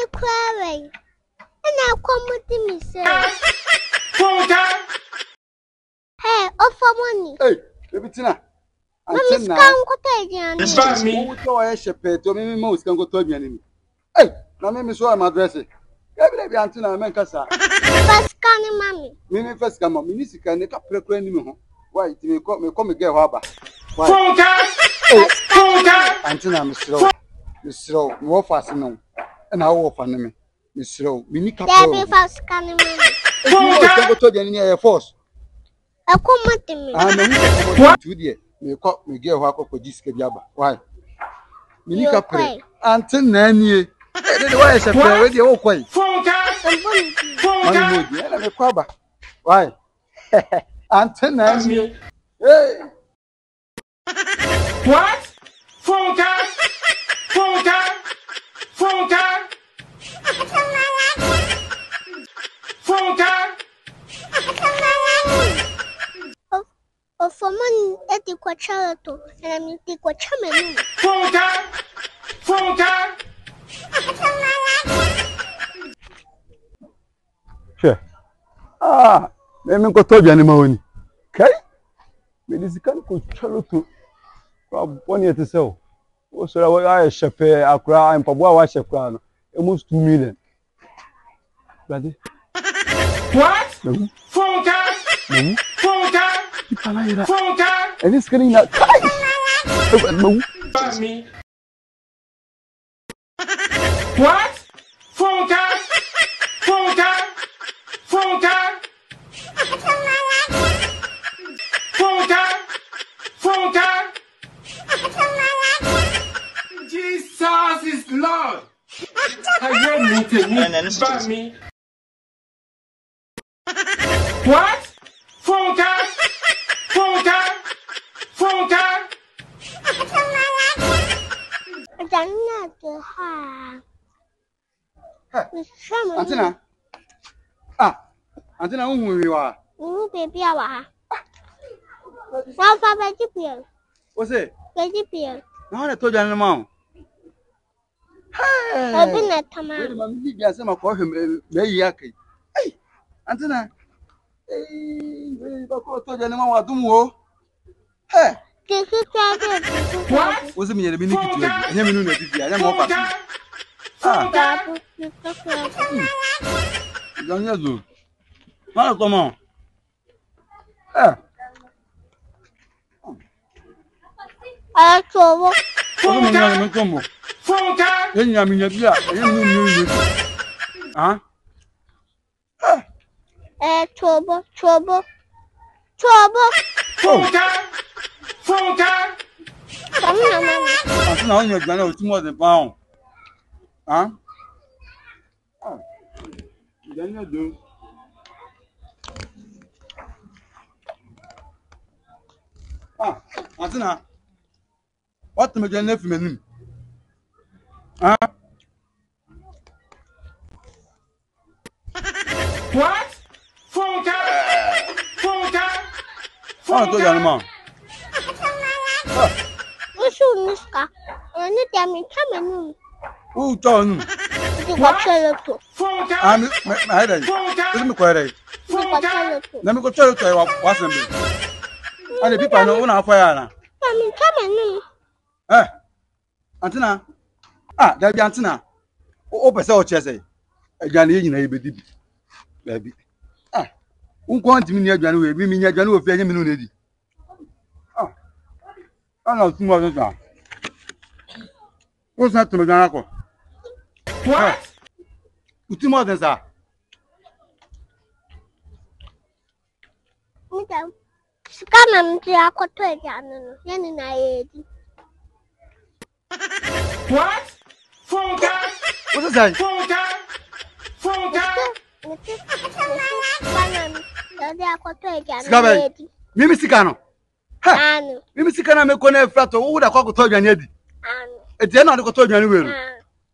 you crying? And I'll come with me, sir. Hey, offer money. Hey, baby Tina. Mama's come again. It's not me. Who saw a shepherd to me most can go to me enemy. Hey, now me show my dress. Baby Aunty na men kasa. First can mommy. Me first come on. Me Sika ne ka prekwa ni me ho. Why me come get Whala. Why? Aunty na me slow. Me slow. Wofa se no. Na Wofa ne me. Me slow. Me ni ka pro. Baby first can mommy. Can go to me near force. I come with me. Ah, me to there. Me get Whala ko Sika biaba. Why? Me ni ka pre. Aunty na nie. Why is a prayer with your way? Why? Aunty, hey. What? For money at the Quacharato, and I mean the Quachaman. Sure. Ah, let me go to the animal. Okay? Maybe this can go to 1 year to sell. Also, I shepherd, I cry, and Papa was a crown. Almost 2 million. Ready? What? No. No. And it's getting that. No. Me. What? Jesus is Lord. I don't need me. What? Antina. Ah, Antina, who you are? You baby, now for vegetable. What's it? Vegetable. Now I told you, Mom. Hey, I've been at Tamar. Yes, I'm a call him. Hey, Antina. Hey, told you, Mom, do hey. What? Was it me? I never knew that. I am more fast. Ah, don't you do? Now, come on. I told Come then I mean, yeah, huh? Trouble. I'm not going to do more than pound. Huh? Then you do. Ah, Antina. What am I going to do for me? Huh? What? Oh, to your mom. Miska, and you tell me, come on. Who told you? I'm my head. Let me query. Let me go tell you what wasn't me. And the people know when I fire. Come on. Eh, Antina. Ah, that be Antina. Open so chese. Agani yin na ebedi. Baby. Ah. Unko ntimi ni agani we bi mi ni agani we fi enye mi no nedi. Ah. Ana tun wa nta. What's that to me ganako? What? Utimo den sa. Madam. Sika na mti akoto eja no. Yeni na yedi. What? What's that? Mimi Sika no. Ha. Mimi Sika na me ko na frato wo da kwa koto adwane adi. E de na de koto adwane we no.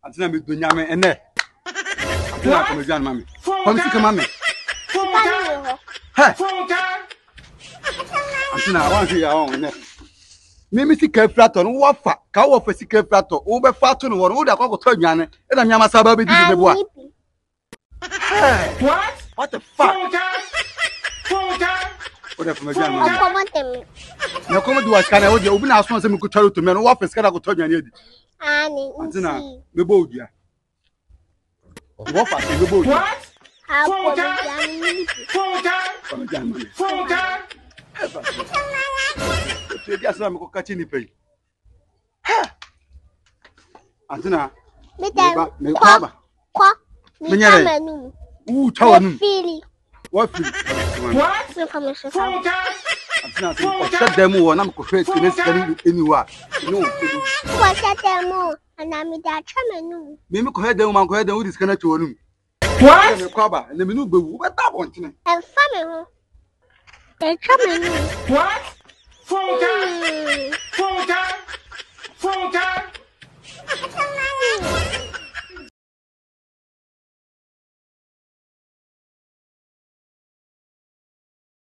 Antina me donya me ene. Antina ko me adwane mami. Ko me Sika mami. Ha. Antina I want you ya on ene. Mimi Sika flato no Wofa. Ka Wofa Sika flato. Wo be fato no wo. Wo da kwa to adwane. E na nyama saba be di me boa. What the fuck? Full time. What the fuck? Adwane. Come on, tell me. Na komo di waska na wo de obi na aso se me ko twalo to me no Wofa Sika da ko to adwane edi. Aunty. Me bo odua. Wofa se me bo odua. Full time. Tu dia so me ko kachi ni pei. Antina. Me dem. Me kwaba. Kwa. Me Menyere. menu. Chawanum. Fili. What feel? Me from Full time. Antina so shut them wo na me ko fe kini skani anywhere. No. What's that demo? And I'm that menu. Me ko he dem man ko he dem wo diskana chwonum. What? Me kwaba na me nu bewu be ta bontine. And family. The menu. What? Full time.